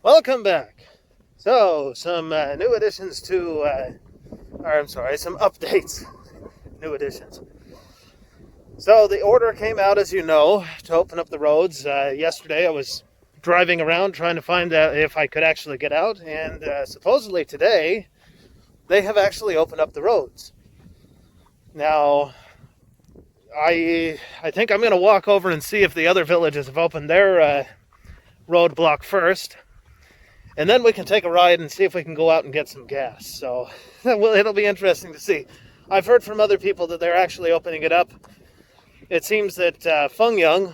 Welcome back. So, some new additions to, some updates. New additions. So, the order came out, as you know, to open up the roads. Yesterday, I was driving around trying to find out if I could actually get out, and supposedly today, they have actually opened up the roads. Now, I think I'm going to walk over and see if the other villages have opened their roadblock first. And then we can take a ride and see if we can go out and get some gas. So, well, it'll be interesting to see. I've heard from other people that they're actually opening it up. It seems that Fengyang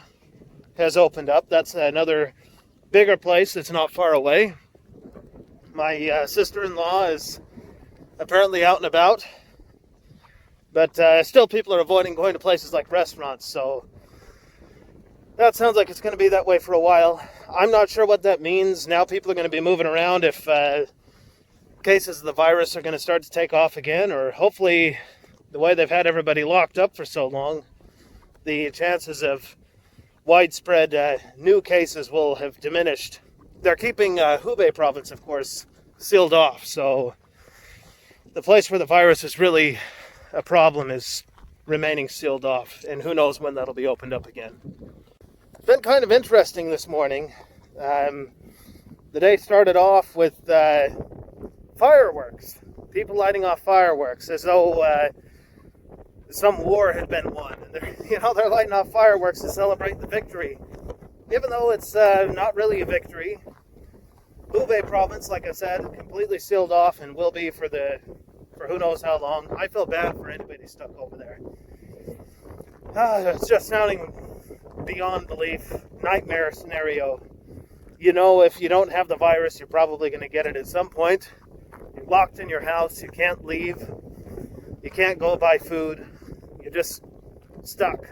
has opened up. That's another bigger place that's not far away. My sister-in-law is apparently out and about. But still people are avoiding going to places like restaurants. So that sounds like it's going to be that way for a while. I'm not sure what that means. Now people are going to be moving around if cases of the virus are going to start to take off again, or hopefully the way they've had everybody locked up for so long, the chances of widespread new cases will have diminished. They're keeping Hubei province, of course, sealed off. So the place where the virus is really a problem is remaining sealed off, and who knows when that'll be opened up again. It's been kind of interesting this morning. The day started off with fireworks. People lighting off fireworks as though some war had been won. And they're lighting off fireworks to celebrate the victory, even though it's not really a victory. Hubei province, like I said, completely sealed off and will be for who knows how long. I feel bad for anybody stuck over there. It's just sounding beyond belief. Nightmare scenario. If you don't have the virus, you're probably going to get it at some point. You're locked in your house. You can't leave. You can't go buy food. You're just stuck.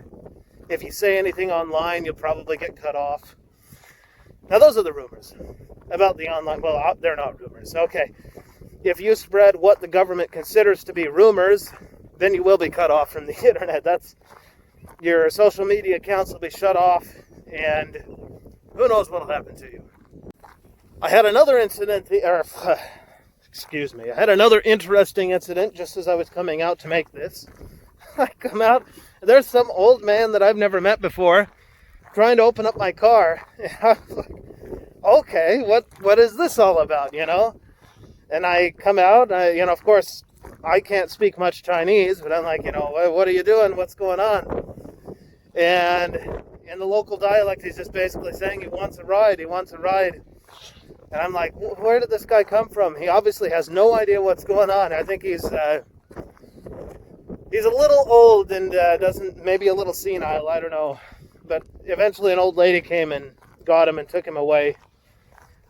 If you say anything online, you'll probably get cut off. Now, those are the rumors about the online. Well, they're not rumors. Okay. If you spread what the government considers to be rumors, then you will be cut off from the internet. Your social media accounts will be shut off, and who knows what will happen to you. I had another interesting incident just as I was coming out to make this. I come out, and there's some old man that I've never met before trying to open up my car. And I was like, okay, what is this all about, And I come out, of course, I can't speak much Chinese, but I'm like, what are you doing? What's going on? And in the local dialect, he's just basically saying he wants a ride. And I'm like, where did this guy come from? He obviously has no idea what's going on. I think he's a little old and maybe a little senile, I don't know. But eventually an old lady came and got him and took him away.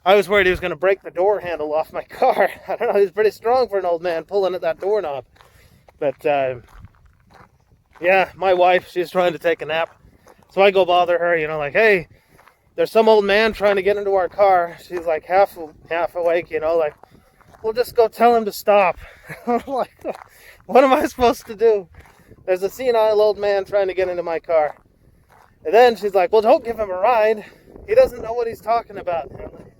I was worried he was going to break the door handle off my car. I don't know, he's pretty strong for an old man pulling at that doorknob. But, yeah, my wife, she's trying to take a nap. So I go bother her, like, hey, there's some old man trying to get into our car. She's like half awake, like, we'll just go tell him to stop. I'm like, what am I supposed to do? There's a senile old man trying to get into my car. And then she's like, well, don't give him a ride. He doesn't know what he's talking about. And I'm like,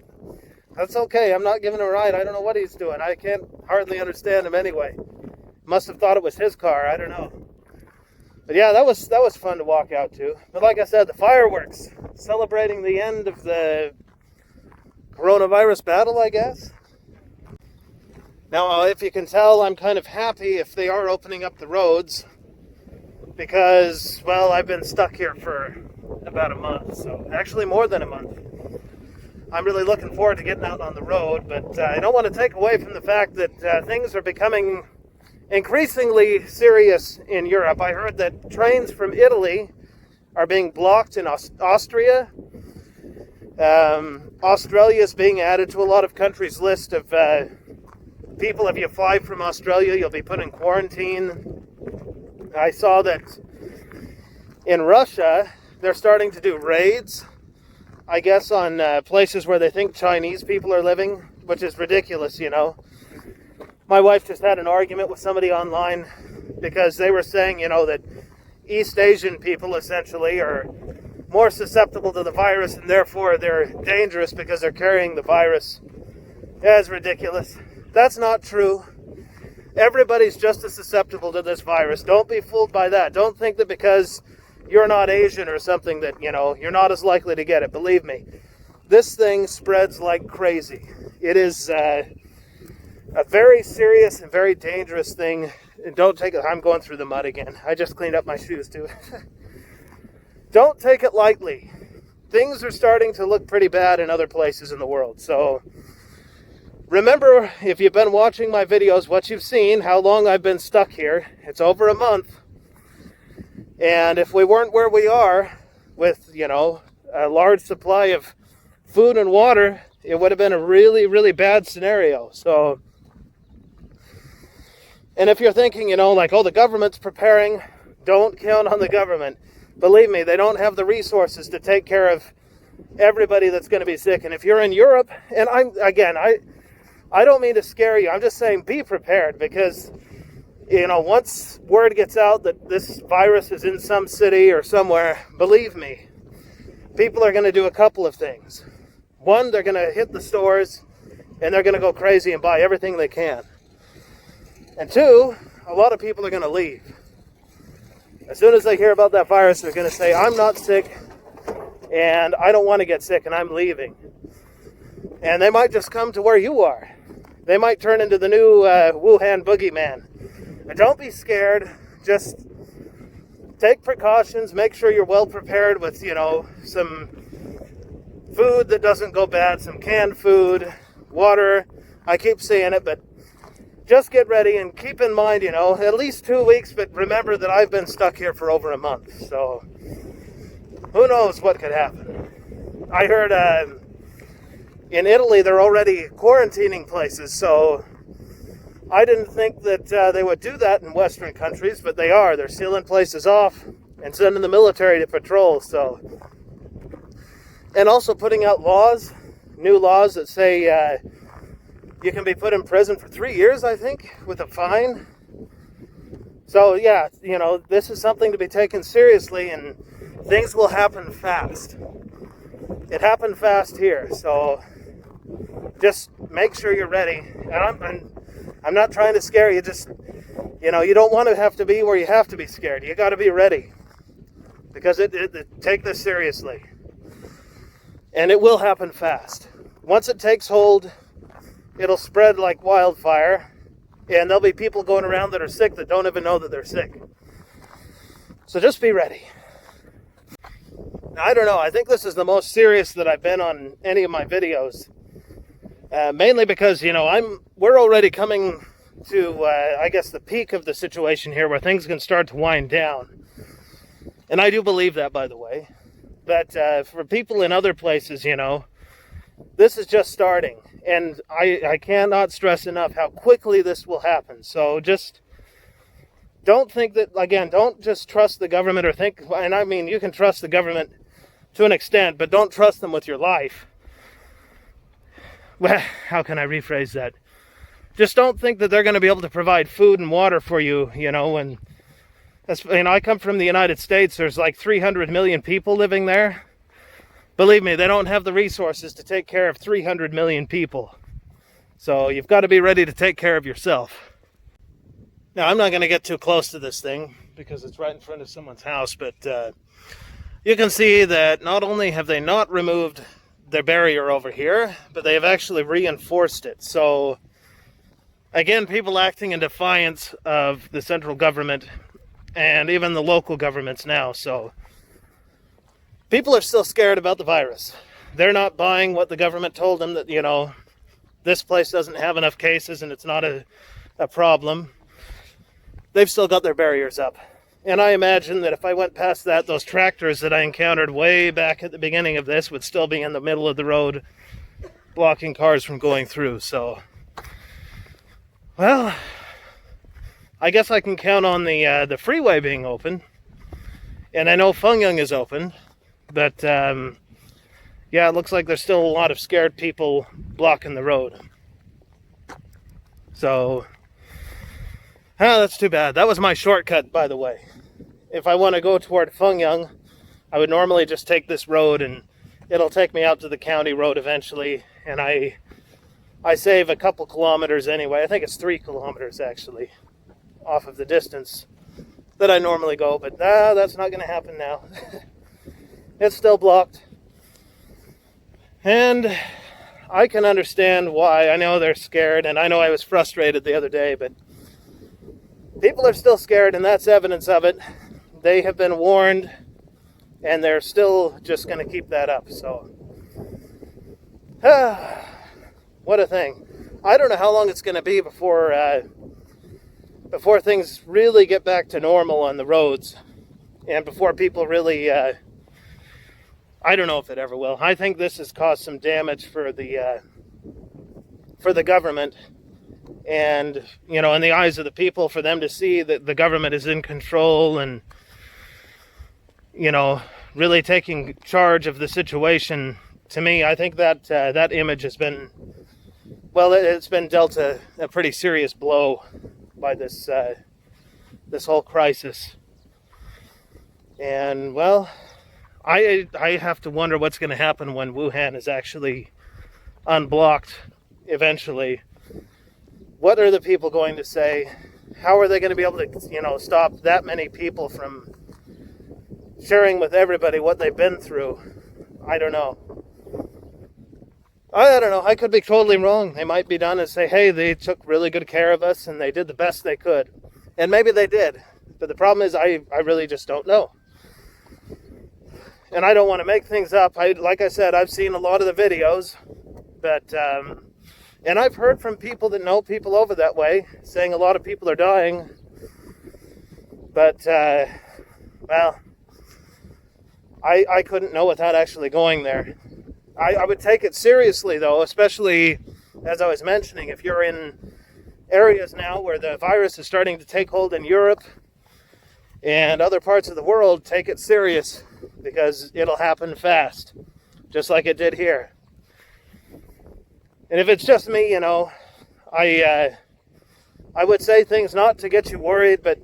that's okay, I'm not giving him a ride. I don't know what he's doing. I can't hardly understand him anyway. Must have thought it was his car, I don't know. But yeah, that was fun to walk out to. But like I said, the fireworks, celebrating the end of the coronavirus battle, I guess. Now, if you can tell, I'm kind of happy if they are opening up the roads, because, well, I've been stuck here for about a month, so actually more than a month. I'm really looking forward to getting out on the road, but I don't want to take away from the fact that things are becoming increasingly serious in Europe. I heard that trains from Italy are being blocked in Austria. Australia is being added to a lot of countries' list of people. If you fly from Australia, you'll be put in quarantine. I saw that in Russia, they're starting to do raids, I guess, on places where they think Chinese people are living, which is ridiculous, My wife just had an argument with somebody online because they were saying, that East Asian people essentially are more susceptible to the virus and therefore they're dangerous because they're carrying the virus. That's ridiculous. That's not true. Everybody's just as susceptible to this virus. Don't be fooled by that. Don't think that because you're not Asian or something that, you're not as likely to get it. Believe me, this thing spreads like crazy. It is a very serious and very dangerous thing. And don't take it, I'm going through the mud again. I just cleaned up my shoes too. Don't take it lightly. Things are starting to look pretty bad in other places in the world. So remember, if you've been watching my videos, what you've seen, how long I've been stuck here. It's over a month. And if we weren't where we are with, a large supply of food and water, it would have been a really, really bad scenario. So, and if you're thinking, the government's preparing, don't count on the government. Believe me, they don't have the resources to take care of everybody that's going to be sick. And if you're in Europe, and I don't mean to scare you. I'm just saying be prepared because, once word gets out that this virus is in some city or somewhere, believe me, people are going to do a couple of things. One, they're going to hit the stores and they're going to go crazy and buy everything they can. And two, a lot of people are going to leave. As soon as they hear about that virus, they're going to say, I'm not sick and I don't want to get sick and I'm leaving. And they might just come to where you are. They might turn into the new Wuhan boogeyman. But don't be scared. Just take precautions. Make sure you're well prepared with, some food that doesn't go bad, some canned food, water. I keep saying it, but just get ready and keep in mind, at least 2 weeks. But remember that I've been stuck here for over a month. So who knows what could happen. I heard in Italy, they're already quarantining places, so I didn't think that they would do that in Western countries, but they are. They're sealing places off and sending the military to patrol, so. And also putting out new laws that say you can be put in prison for 3 years, I think, with a fine. So, yeah, this is something to be taken seriously, and things will happen fast. It happened fast here, so just make sure you're ready. And I'm not trying to scare you. Just, you don't want to have to be where you have to be scared. You got to be ready because take this seriously. And it will happen fast. Once it takes hold, it'll spread like wildfire. And there'll be people going around that are sick that don't even know that they're sick. So just be ready. Now, I don't know. I think this is the most serious that I've been on any of my videos. Mainly because, we're already coming to, the peak of the situation here where things can start to wind down. And I do believe that, by the way. But for people in other places, this is just starting. And I cannot stress enough how quickly this will happen. So just don't think that, again, don't just trust the government or think, and I mean, you can trust the government to an extent, but don't trust them with your life. Well, how can I rephrase that? Just don't think that they're going to be able to provide food and water for you, and I come from the United States. There's like 300 million people living there. Believe me, they don't have the resources to take care of 300 million people. So you've got to be ready to take care of yourself. Now, I'm not going to get too close to this thing because it's right in front of someone's house, but you can see that not only have they not removed their barrier over here, but they have actually reinforced it. So again, people acting in defiance of the central government and even the local governments now. So people are still scared about the virus. They're not buying what the government told them, that this place doesn't have enough cases and it's not a problem. They've still got their barriers up. And I imagine that if I went past that, those tractors that I encountered way back at the beginning of this would still be in the middle of the road, blocking cars from going through. So, well, I guess I can count on the freeway being open. And I know Fengyang is open, but yeah, it looks like there's still a lot of scared people blocking the road. So, that's too bad. That was my shortcut, by the way. If I want to go toward Fengyang, I would normally just take this road and it'll take me out to the county road eventually, and I save a couple kilometers anyway. I think it's 3 kilometers actually off of the distance that I normally go, but that's not going to happen now. It's still blocked. And I can understand why. I know they're scared, and I know I was frustrated the other day, but people are still scared, and that's evidence of it. They have been warned, and they're still just going to keep that up. So, what a thing. I don't know how long it's going to be before things really get back to normal on the roads, and before people really, I don't know if it ever will. I think this has caused some damage for the government, and, you know, in the eyes of the people, for them to see that the government is in control and, you know, really taking charge of the situation. To me, I think that that image has been, well, it's been dealt a pretty serious blow by this whole crisis. And, well, I have to wonder what's going to happen when Wuhan is actually unblocked eventually. What are the people going to say? How are they going to be able to, you know, stop that many people from sharing with everybody what they've been through? I don't know. I don't know. I could be totally wrong. They might be done and say, hey, they took really good care of us and they did the best they could. And maybe they did. But the problem is I really just don't know. And I don't want to make things up. Like I said, I've seen a lot of the videos. But, and I've heard from people that know people over that way, saying a lot of people are dying. But, well, I couldn't know without actually going there. I would take it seriously, though, especially, as I was mentioning, if you're in areas now where the virus is starting to take hold in Europe and other parts of the world, take it serious, because it'll happen fast, just like it did here. And if it's just me, you know, I would say things not to get you worried, but,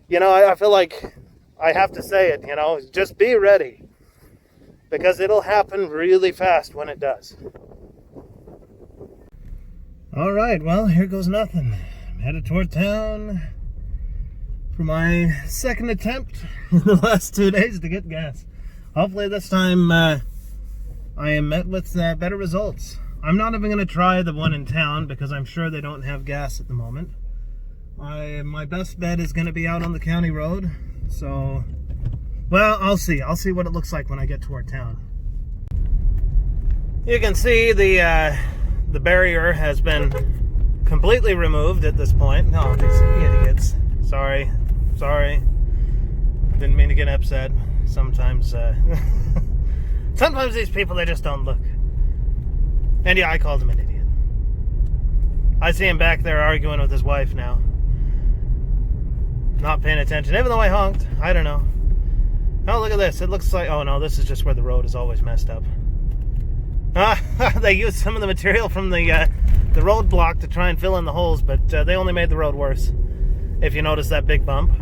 you know, I feel like I have to say it, you know, just be ready, because it'll happen really fast when it does. All right, well, here goes nothing. I'm headed toward town for my second attempt in the last 2 days to get gas. Hopefully this time I am met with better results. I'm not even going to try the one in town because I'm sure they don't have gas at the moment. My best bet is going to be out on the county road. So, well, I'll see. I'll see what it looks like when I get toward town. You can see the barrier has been completely removed at this point. No, these idiots. Sorry. Didn't mean to get upset. Sometimes these people, they just don't look. And yeah, I called him an idiot. I see him back there arguing with his wife now. Not paying attention, even though I honked. I don't know. Oh, look at this. It looks like... Oh, no, this is just where the road is always messed up. They used some of the material from the roadblock to try and fill in the holes, but they only made the road worse. If you notice that big bump.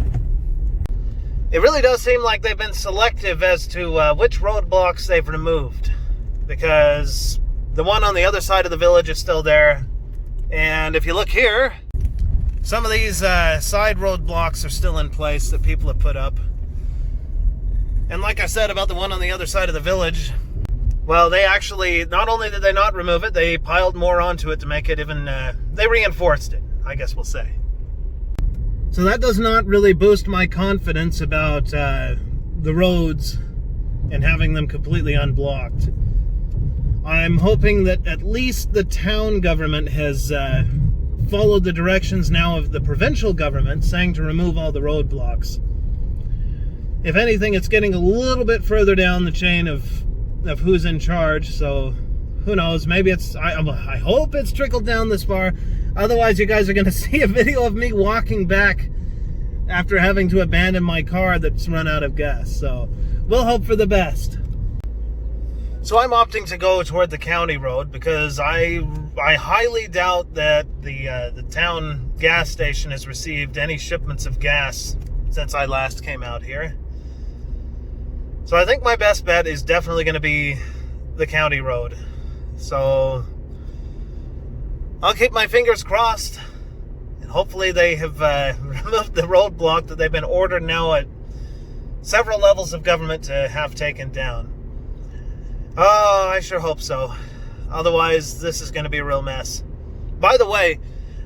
It really does seem like they've been selective as to which roadblocks they've removed. Because the one on the other side of the village is still there. And if you look here, some of these side roadblocks are still in place that people have put up. And like I said about the one on the other side of the village, well, they actually, not only did they not remove it, they piled more onto it to make it even, they reinforced it, I guess we'll say. So that does not really boost my confidence about the roads and having them completely unblocked. I'm hoping that at least the town government has followed the directions now of the provincial government saying to remove all the roadblocks. If anything, it's getting a little bit further down the chain of who's in charge, so who knows, maybe it's, I hope it's trickled down this far. Otherwise, you guys are going to see a video of me walking back after having to abandon my car that's run out of gas. So, we'll hope for the best. So I'm opting to go toward the county road because I highly doubt that the town gas station has received any shipments of gas since I last came out here. So I think my best bet is definitely going to be the county road. So I'll keep my fingers crossed, and hopefully they have removed the roadblock that they've been ordered now at several levels of government to have taken down. Oh, I sure hope so. Otherwise, this is going to be a real mess. By the way,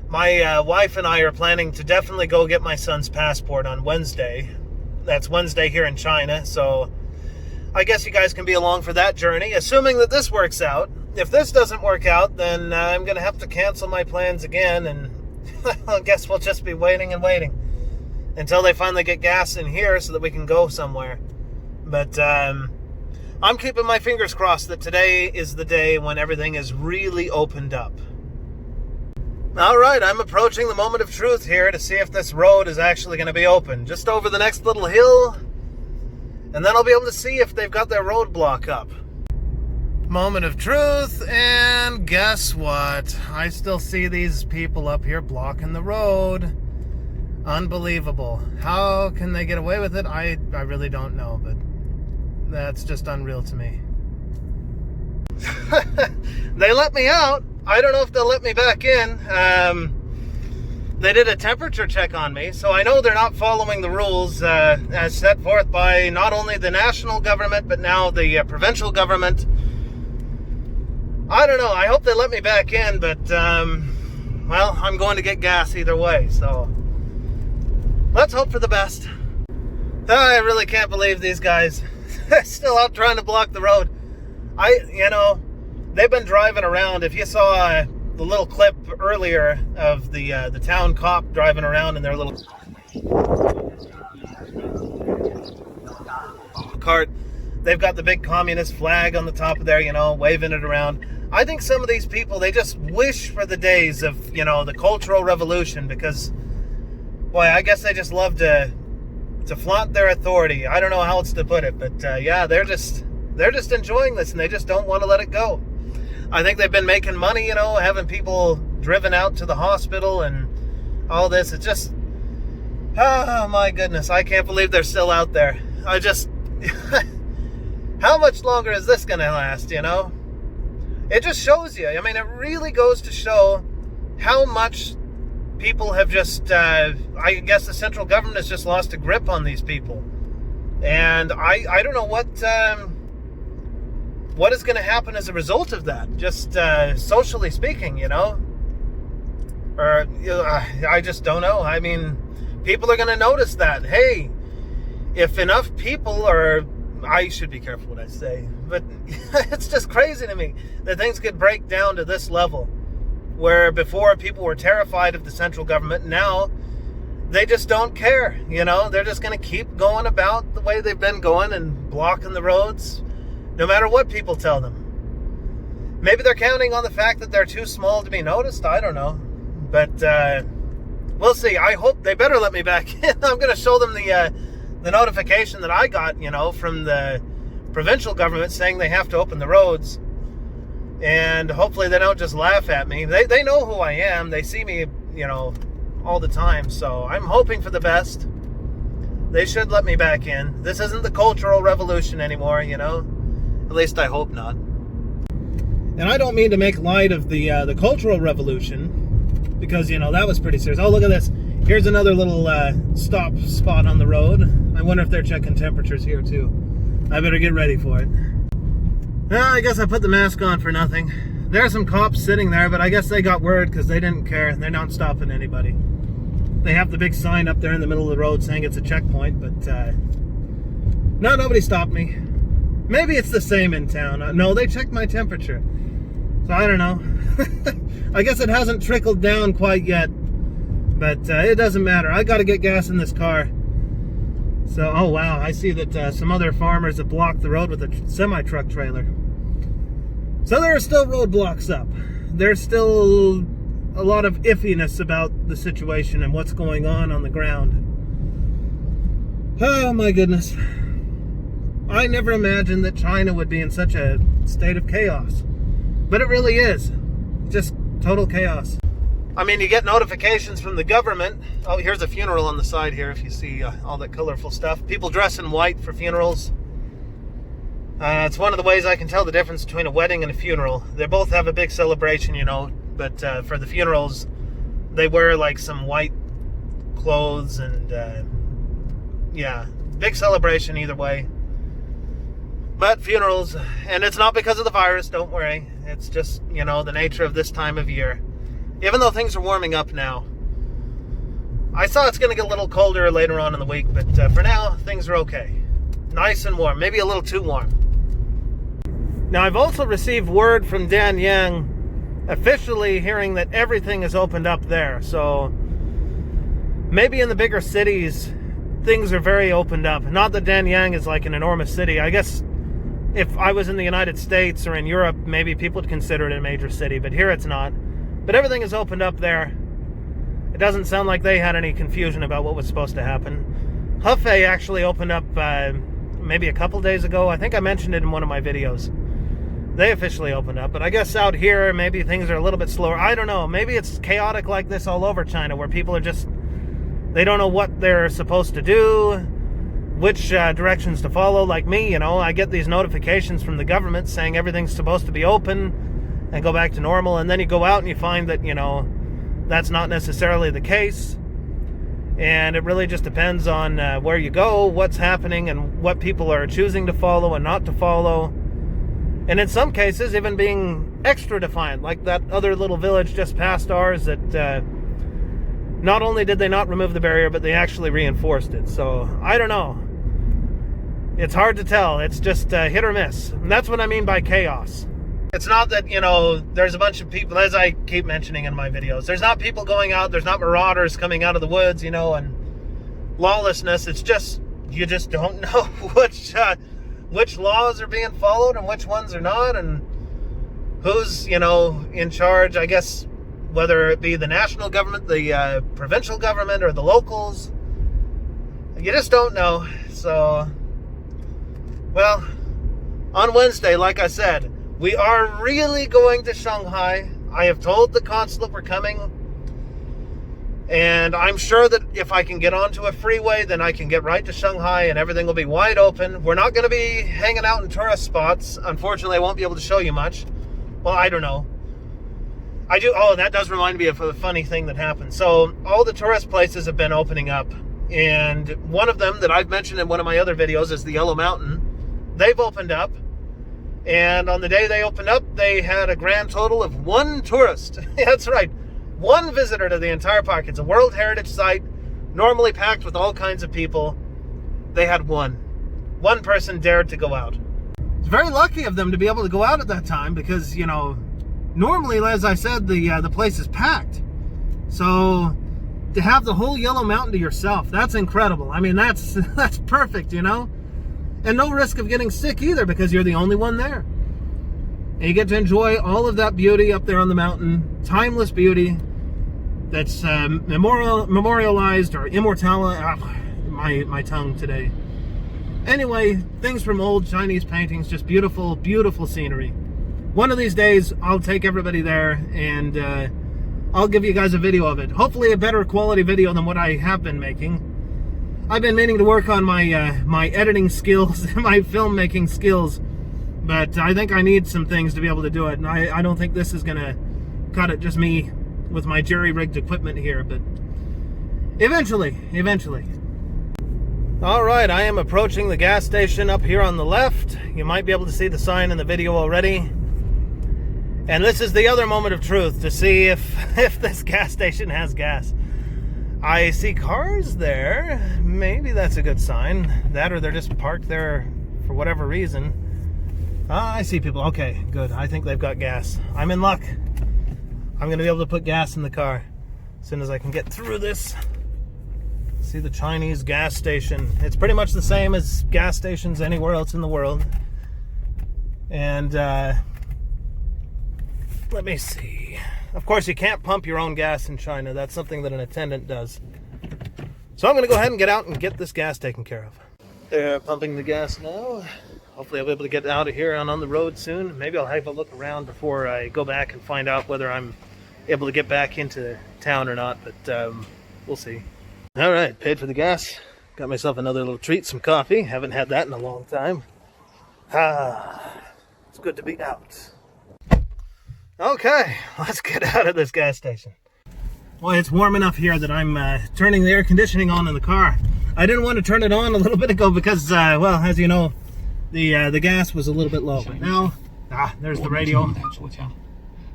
my wife and I are planning to definitely go get my son's passport on Wednesday. That's Wednesday here in China, so I guess you guys can be along for that journey, assuming that this works out. If this doesn't work out, then I'm going to have to cancel my plans again, and I guess we'll just be waiting and waiting until they finally get gas in here so that we can go somewhere. But I'm keeping my fingers crossed that today is the day when everything is really opened up. All right, I'm approaching the moment of truth here to see if this road is actually going to be open. Just over the next little hill, and then I'll be able to see if they've got their roadblock up. Moment of truth, and guess what? I still see these people up here blocking the road. Unbelievable. How can they get away with it? I really don't know, but that's just unreal to me. They let me out. I don't know if they'll let me back in. They did a temperature check on me, so I know they're not following the rules as set forth by not only the national government, but now the provincial government. I don't know. I hope they let me back in, but, well, I'm going to get gas either way, so let's hope for the best. I really can't believe these guys are still out trying to block the road. They've been driving around. If you saw the little clip earlier of the town cop driving around in their little cart, they've got the big communist flag on the top of there, waving it around. I think some of these people, they just wish for the days of, the Cultural Revolution, because, boy, I guess they just love to flaunt their authority. I don't know how else to put it, but yeah, they're just enjoying this, and they just don't want to let it go. I think they've been making money, having people driven out to the hospital and all this. It's just, oh my goodness, I can't believe they're still out there. How much longer is this going to last, It just shows you. I mean, it really goes to show how much people have just, I guess the central government has just lost a grip on these people. And I don't know what is going to happen as a result of that, just socially speaking, Or, I just don't know. I mean, people are going to notice that, hey, if enough people are, I should be careful what I say, but it's just crazy to me that things could break down to this level, where before people were terrified of the central government, now they just don't care, They're just going to keep going about the way they've been going and blocking the roads, no matter what people tell them. Maybe they're counting on the fact that they're too small to be noticed. I don't know. But we'll see. I hope they better let me back in. I'm going to show them the notification that I got, from the provincial government saying they have to open the roads. And hopefully they don't just laugh at me. They know who I am. They see me, all the time. So I'm hoping for the best. They should let me back in. This isn't the Cultural Revolution anymore, At least I hope not. And I don't mean to make light of the Cultural Revolution, because, that was pretty serious. Oh, look at this. Here's another little stop spot on the road. I wonder if they're checking temperatures here, too. I better get ready for it. Well, I guess I put the mask on for nothing. There are some cops sitting there, but I guess they got word because they didn't care. They're not stopping anybody. They have the big sign up there in the middle of the road saying it's a checkpoint, but no, nobody stopped me. Maybe it's the same in town. No, they checked my temperature. So I don't know. I guess it hasn't trickled down quite yet, but it doesn't matter. I got to get gas in this car. So, oh wow, I see that some other farmers have blocked the road with a semi-truck trailer. So there are still roadblocks up. There's still a lot of iffiness about the situation and what's going on the ground. Oh my goodness. I never imagined that China would be in such a state of chaos. But it really is. Just total chaos. I mean, you get notifications from the government. Oh, here's a funeral on the side here, if you see all that colorful stuff. People dress in white for funerals. It's one of the ways I can tell the difference between a wedding and a funeral. They both have a big celebration, you know, but for the funerals, they wear like some white clothes and yeah, big celebration either way. But funerals, and it's not because of the virus, don't worry. It's just, you know, the nature of this time of year. Even though things are warming up now. I saw it's going to get a little colder later on in the week, but for now, things are okay. Nice and warm, maybe a little too warm. Now, I've also received word from Danyang officially hearing that everything is opened up there. So maybe in the bigger cities, things are very opened up. Not that Danyang is like an enormous city. I guess if I was in the United States or in Europe, maybe people would consider it a major city, but here it's not. But everything is opened up there. It doesn't sound like they had any confusion about what was supposed to happen. Hefei actually opened up maybe a couple days ago. I think I mentioned it in one of my videos. They officially opened up, but I guess out here, maybe things are a little bit slower. I don't know. Maybe it's chaotic like this all over China, where people are just, they don't know what they're supposed to do, which directions to follow. Like me, you know, I get these notifications from the government saying everything's supposed to be open and go back to normal, and then you go out and you find that, you know, that's not necessarily the case. And it really just depends on where you go, what's happening, and what people are choosing to follow and not to follow. And in some cases, even being extra defiant, like that other little village just past ours that not only did they not remove the barrier, but they actually reinforced it. So, I don't know. It's hard to tell. It's just hit or miss. And that's what I mean by chaos. It's not that, you know, there's a bunch of people, as I keep mentioning in my videos, there's not people going out, there's not marauders coming out of the woods, you know, and lawlessness. It's just, you just don't know which laws are being followed and which ones are not, and who's, you know, in charge, I guess, whether it be the national government, the provincial government, or the locals. You just don't know. So, well, on Wednesday, like I said, we are really going to Shanghai. I have told the consulate we're coming. And I'm sure that if I can get onto a freeway, then I can get right to Shanghai and everything will be wide open. We're not going to be hanging out in tourist spots. Unfortunately, I won't be able to show you much. Well, I don't know. Oh, that does remind me of a funny thing that happened. So, all the tourist places have been opening up. And one of them that I've mentioned in one of my other videos is the Yellow Mountain. They've opened up. And on the day they opened up, they had a grand total of 1 tourist. That's right. 1 visitor to the entire park. It's a World Heritage Site, normally packed with all kinds of people. They had 1. 1 person dared to go out. It's very lucky of them to be able to go out at that time because, you know, normally, as I said, the place is packed. So to have the whole Yellow Mountain to yourself, that's incredible. I mean, that's perfect, you know? And no risk of getting sick either because you're the only one there. And you get to enjoy all of that beauty up there on the mountain. Timeless beauty that's memorialized or immortalized. My tongue today. Anyway, things from old Chinese paintings. Just beautiful, beautiful scenery. One of these days, I'll take everybody there and I'll give you guys a video of it. Hopefully a better quality video than what I have been making. I've been meaning to work on my my editing skills, my filmmaking skills, but I think I need some things to be able to do it, and I don't think this is going to cut it, just me with my jerry-rigged equipment here, but eventually. Alright, I am approaching the gas station up here on the left. You might be able to see the sign in the video already. And this is the other moment of truth to see if this gas station has gas. I see cars there. Maybe that's a good sign. That or they're just parked there for whatever reason. I see people. Okay, good. I think they've got gas. I'm in luck. I'm going to be able to put gas in the car as soon as I can get through this. See the Chinese gas station. It's pretty much the same as gas stations anywhere else in the world. And let me see. Of course, you can't pump your own gas in China. That's something that an attendant does. So I'm going to go ahead and get out and get this gas taken care of. They're pumping the gas now. Hopefully I'll be able to get out of here and on the road soon. Maybe I'll have a look around before I go back and find out whether I'm able to get back into town or not. But we'll see. All right, paid for the gas. Got myself another little treat, some coffee. Haven't had that in a long time. It's good to be out. Okay, let's get out of this gas station. Well, it's warm enough here that I'm turning the air conditioning on in the car. I didn't want to turn it on a little bit ago because, well, as you know, the gas was a little bit low. But now, there's the radio.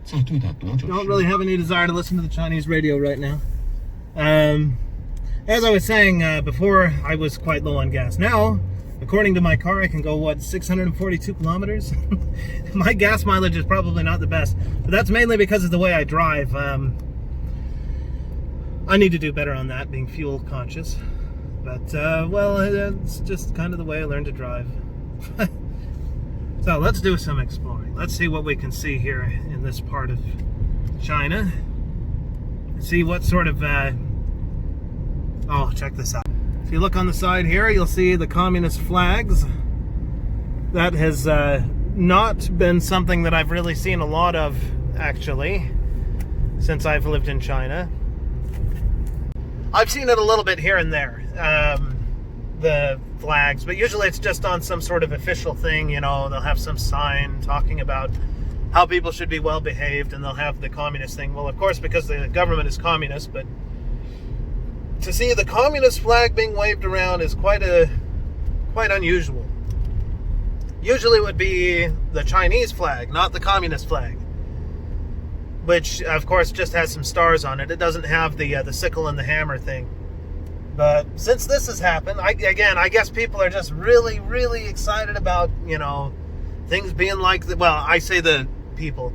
Don't really have any desire to listen to the Chinese radio right now. As I was saying before, I was quite low on gas. Now, according to my car, I can go, what, 642 kilometers? My gas mileage is probably not the best, but that's mainly because of the way I drive. I need to do better on that, being fuel conscious. But, well, it's just kind of the way I learned to drive. So, let's do some exploring. Let's see what we can see here in this part of China. See what sort of... Oh, check this out. If you look on the side here, you'll see the communist flags. That has not been something that I've really seen a lot of, actually, since I've lived in China. I've seen it a little bit here and there, the flags, but usually it's just on some sort of official thing, you know, they'll have some sign talking about how people should be well behaved, and they'll have the communist thing. Well, of course, because the government is communist, but to see the communist flag being waved around is quite unusual. Usually it would be the Chinese flag, not the communist flag, which of course just has some stars on it. It doesn't have the sickle and the hammer thing. But since this has happened, I guess people are just really, really excited about, you know, things being like I say the people,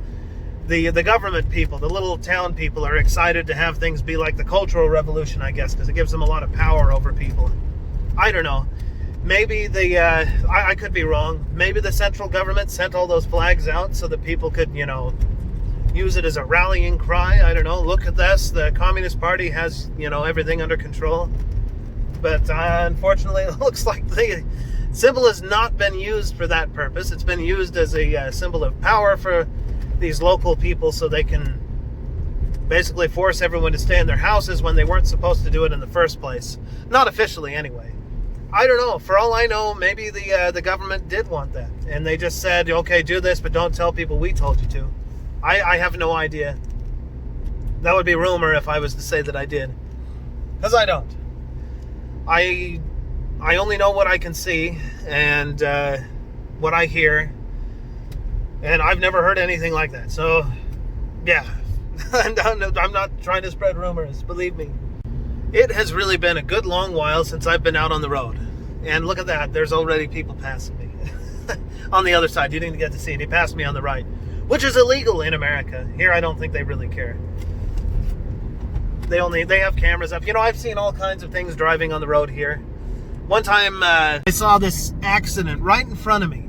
the government people, the little town people are excited to have things be like the Cultural Revolution, I guess, because it gives them a lot of power over people. I don't know. Maybe I could be wrong. Maybe the central government sent all those flags out so that people could, you know, use it as a rallying cry. I don't know. Look at this. The Communist Party has, you know, everything under control. But unfortunately, it looks like the symbol has not been used for that purpose. It's been used as a symbol of power for these local people so they can basically force everyone to stay in their houses when they weren't supposed to do it in the first place. Not officially, anyway. I don't know. For all I know, maybe the government did want that. And they just said, okay, do this, but don't tell people we told you to. I have no idea. That would be rumor if I was to say that I did. Because I don't. I only know what I can see and what I hear. And I've never heard anything like that. So, yeah. I'm not trying to spread rumors, believe me. It has really been a good long while since I've been out on the road. And look at that, there's already people passing me. On the other side, you didn't get to see it. He passed me on the right, which is illegal in America. Here, I don't think they really care. They have cameras up. You know, I've seen all kinds of things driving on the road here. One time, I saw this accident right in front of me.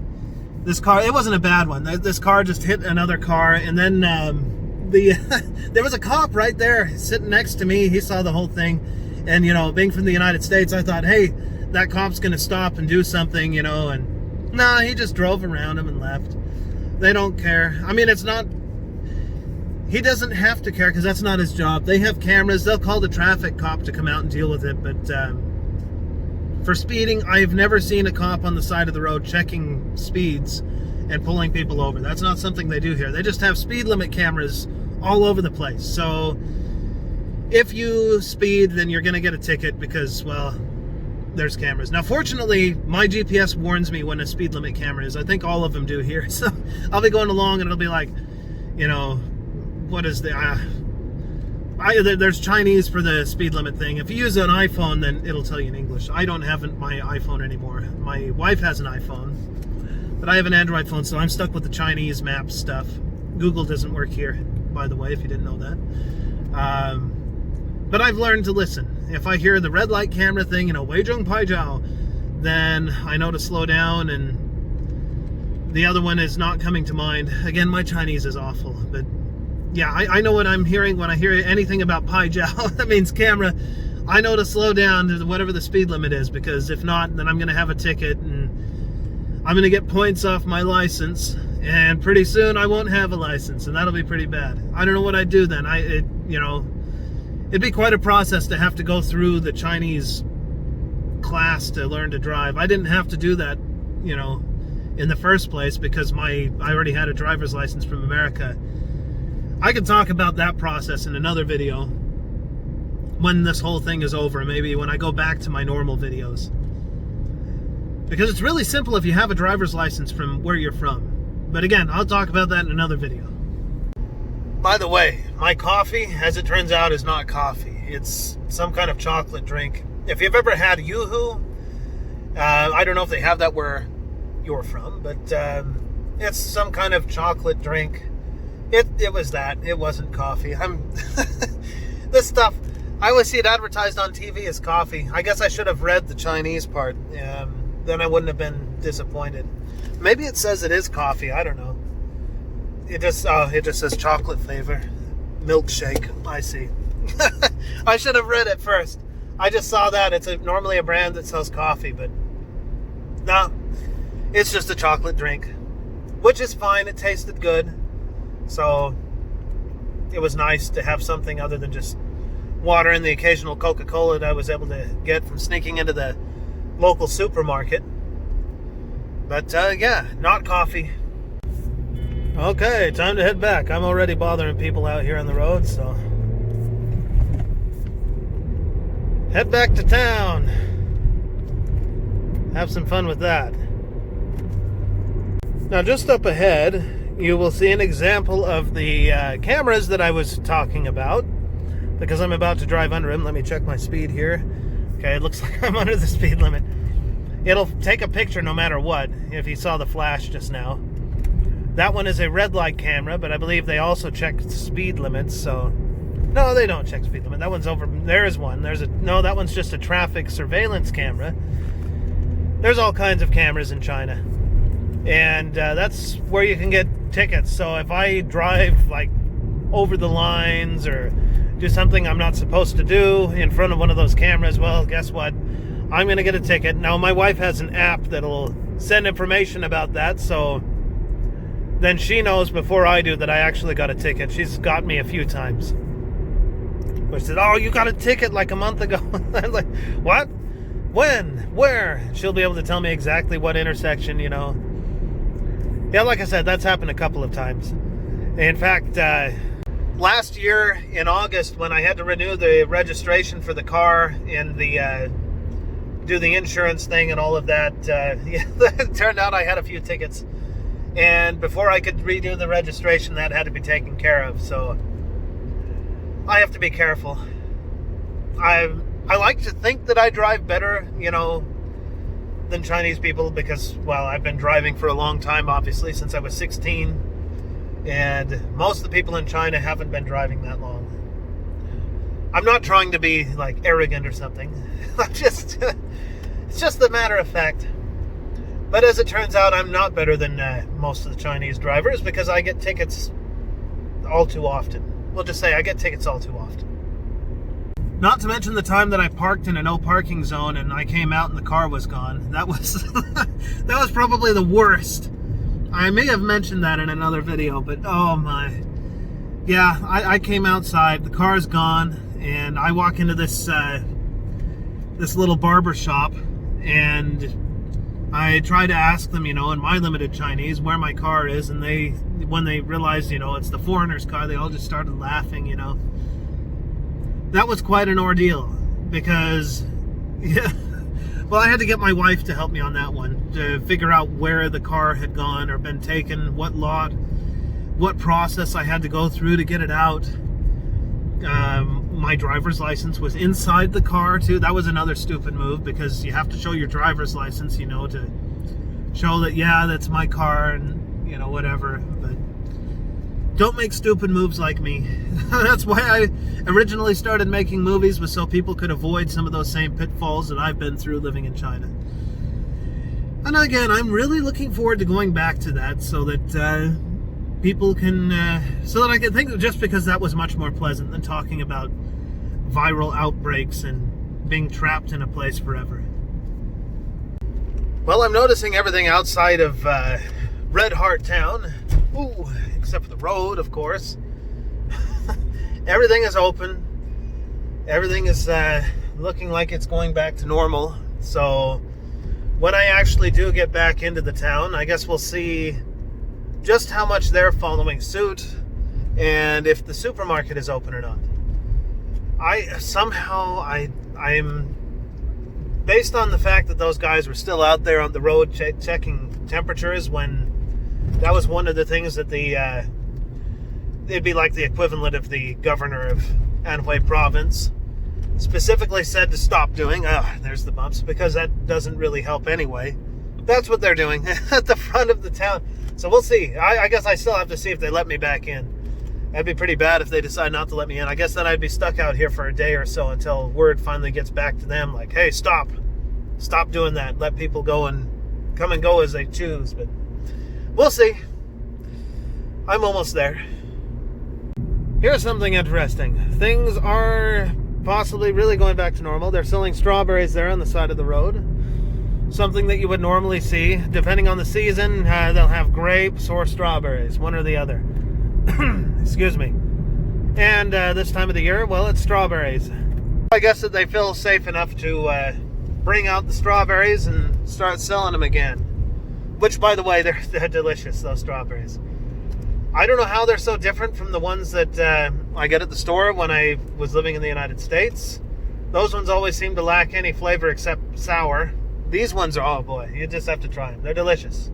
This car, it wasn't a bad one. This car just hit another car, and then there was a cop right there sitting next to me. He saw the whole thing, and, you know, being from the United States, I thought, hey, that cop's gonna stop and do something, you know, and nah, he just drove around him and left. They don't care. I mean, it's not, he doesn't have to care because that's not his job. They have cameras. They'll call the traffic cop to come out and deal with it, but for speeding, I've never seen a cop on the side of the road checking speeds and pulling people over. That's not something they do here. They just have speed limit cameras all over the place. So if you speed, then you're going to get a ticket because, well, there's cameras. Now, fortunately, my GPS warns me when a speed limit camera is. I think all of them do here. So I'll be going along and it'll be like, you know, what is the... there's Chinese for the speed limit thing. If you use an iPhone, then it'll tell you in English. I don't have my iPhone anymore. My wife has an iPhone, but I have an Android phone, so I'm stuck with the Chinese map stuff. Google doesn't work here, by the way, if you didn't know that. But I've learned to listen. If I hear the red light camera thing, you know, Wei Zhong Pai Jiao, then I know to slow down, and the other one is not coming to mind. Again, my Chinese is awful, but yeah, I know what I'm hearing when I hear anything about Pai Jiao. That means camera. I know to slow down to whatever the speed limit is, because if not, then I'm going to have a ticket, and I'm going to get points off my license, and pretty soon I won't have a license, and that'll be pretty bad. I don't know what I'd do then. You know, it'd be quite a process to have to go through the Chinese class to learn to drive. I didn't have to do that, you know, in the first place because I already had a driver's license from America. I can talk about that process in another video when this whole thing is over, maybe when I go back to my normal videos. Because it's really simple if you have a driver's license from where you're from. But again, I'll talk about that in another video. By the way, my coffee, as it turns out, is not coffee. It's some kind of chocolate drink. If you've ever had Yoo-hoo, I don't know if they have that where you're from, but it's some kind of chocolate drink. It was that. It wasn't coffee. This stuff, I always see it advertised on TV as coffee. I guess I should have read the Chinese part. Then I wouldn't have been disappointed. Maybe it says it is coffee. I don't know. It just says chocolate flavor, milkshake. I see. I should have read it first. I just saw that. It's normally a brand that sells coffee, but no, it's just a chocolate drink, which is fine. It tasted good, so it was nice to have something other than just water and the occasional Coca-Cola that I was able to get from sneaking into the local supermarket. But yeah, not coffee. Okay, time to head back. I'm already bothering people out here on the road, so head back to town. Have some fun with that. Now, just up ahead, you will see an example of the cameras that I was talking about, because I'm about to drive under them. Let me check my speed here. Okay, it looks like I'm under the speed limit. It'll take a picture no matter what, if you saw the flash just now. That one is a red light camera, but I believe they also check speed limits, so... No, they don't check speed limit. That one's over... There is one. No, that one's just a traffic surveillance camera. There's all kinds of cameras in China. And that's where you can get tickets. So if I drive, like, over the lines or do something I'm not supposed to do in front of one of those cameras, well, guess what? I'm going to get a ticket. Now, my wife has an app that'll send information about that, so then she knows before I do that I actually got a ticket. She's got me a few times. But she said, oh, you got a ticket like a month ago. I'm like, what? When? Where? She'll be able to tell me exactly what intersection, you know. Yeah, like I said, that's happened a couple of times. In fact, last year in August, when I had to renew the registration for the car and do the insurance thing and all of that, it turned out I had a few tickets. And before I could redo the registration, that had to be taken care of. So I have to be careful. I like to think that I drive better, you know, than Chinese people because, well, I've been driving for a long time, obviously, since I was 16. And most of the people in China haven't been driving that long. I'm not trying to be, like, arrogant or something. It's just a matter of fact. But as it turns out, I'm not better than most of the Chinese drivers because I get tickets all too often. We'll just say I get tickets all too often. Not to mention the time that I parked in a no parking zone and I came out and the car was gone. That was that was probably the worst. I may have mentioned that in another video, but oh my. Yeah, I came outside, the car's gone, and I walk into this little barber shop, and I try to ask them, you know, in my limited Chinese, where my car is, and when they realized, you know, it's the foreigner's car, they all just started laughing, you know. That was quite an ordeal, because, yeah, well, I had to get my wife to help me on that one, to figure out where the car had gone or been taken, what lot, what process I had to go through to get it out. My driver's license was inside the car too. That was another stupid move because you have to show your driver's license, you know, to show that, yeah, that's my car and, you know, whatever. But don't make stupid moves like me. That's why I originally started making movies, was so people could avoid some of those same pitfalls that I've been through living in China. And again, I'm really looking forward to going back to that so that people can, so that I can think, just because that was much more pleasant than talking about viral outbreaks and being trapped in a place forever. Well, I'm noticing everything outside of Red Heart Town, ooh, except for the road, of course. Everything is open. Everything is looking like it's going back to normal. So when I actually do get back into the town, I guess we'll see just how much they're following suit and if the supermarket is open or not. I'm based on the fact that those guys were still out there on the road checking temperatures when that was one of the things that it'd be like the equivalent of the governor of Anhui province specifically said to stop doing. There's the bumps, because that doesn't really help anyway. That's what they're doing at the front of the town. So we'll see. I guess I still have to see if they let me back in. That'd be pretty bad if they decide not to let me in. I guess then I'd be stuck out here for a day or so until word finally gets back to them, like, hey, stop doing that. Let people go and come and go as they choose. But we'll see. I'm almost there. Here's something interesting. Things are possibly really going back to normal. They're selling strawberries there on the side of the road. Something that you would normally see. Depending on the season, they'll have grapes or strawberries, one or the other. Excuse me. And this time of the year, well, it's strawberries. I guess that they feel safe enough to bring out the strawberries and start selling them again. Which, by the way, they're delicious, those strawberries. I don't know how they're so different from the ones that I get at the store when I was living in the United States. Those ones always seem to lack any flavor except sour. These ones are, oh boy, you just have to try them. They're delicious.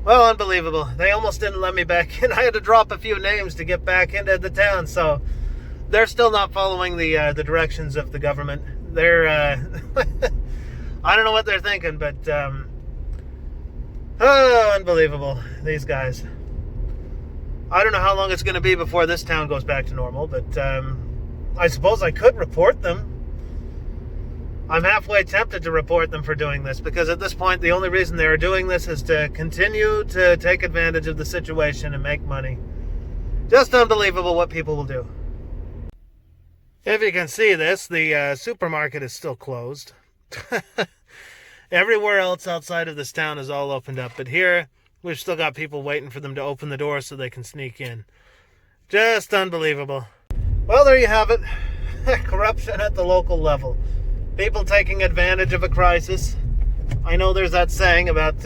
Well, unbelievable. They almost didn't let me back in. I had to drop a few names to get back into the town, so they're still not following the directions of the government. They're, I don't know what they're thinking, but, oh, unbelievable, these guys. I don't know how long it's going to be before this town goes back to normal, but I suppose I could report them. I'm halfway tempted to report them for doing this, because at this point, the only reason they're doing this is to continue to take advantage of the situation and make money. Just unbelievable what people will do. If you can see this, the supermarket is still closed. Everywhere else outside of this town is all opened up, but here, we've still got people waiting for them to open the door so they can sneak in. Just unbelievable. Well, there you have it. Corruption at the local level. People taking advantage of a crisis. I know there's that saying about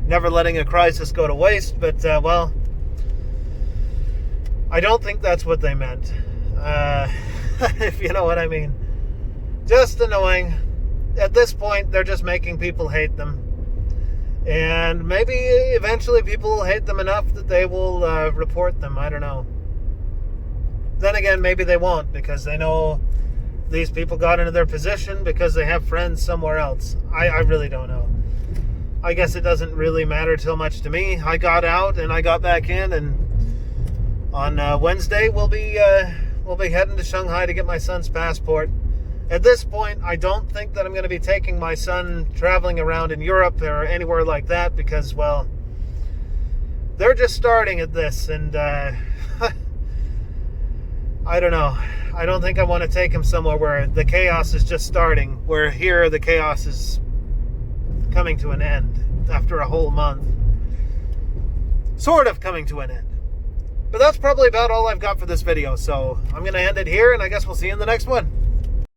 never letting a crisis go to waste, but, well, I don't think that's what they meant. If you know what I mean. Just annoying. At this point, they're just making people hate them. And maybe eventually people will hate them enough that they will report them. I don't know. Then again, maybe they won't, because they know these people got into their position because they have friends somewhere else. I really don't know. I guess it doesn't really matter too much to me. I got out and I got back in, and on Wednesday we'll be heading to Shanghai to get my son's passport. At this point, I don't think that I'm going to be taking my son traveling around in Europe or anywhere like that, because, well, they're just starting at this, and I don't know. I don't think I want to take him somewhere where the chaos is just starting, where here the chaos is coming to an end after a whole month. Sort of coming to an end. But that's probably about all I've got for this video, so I'm going to end it here, and I guess we'll see you in the next one.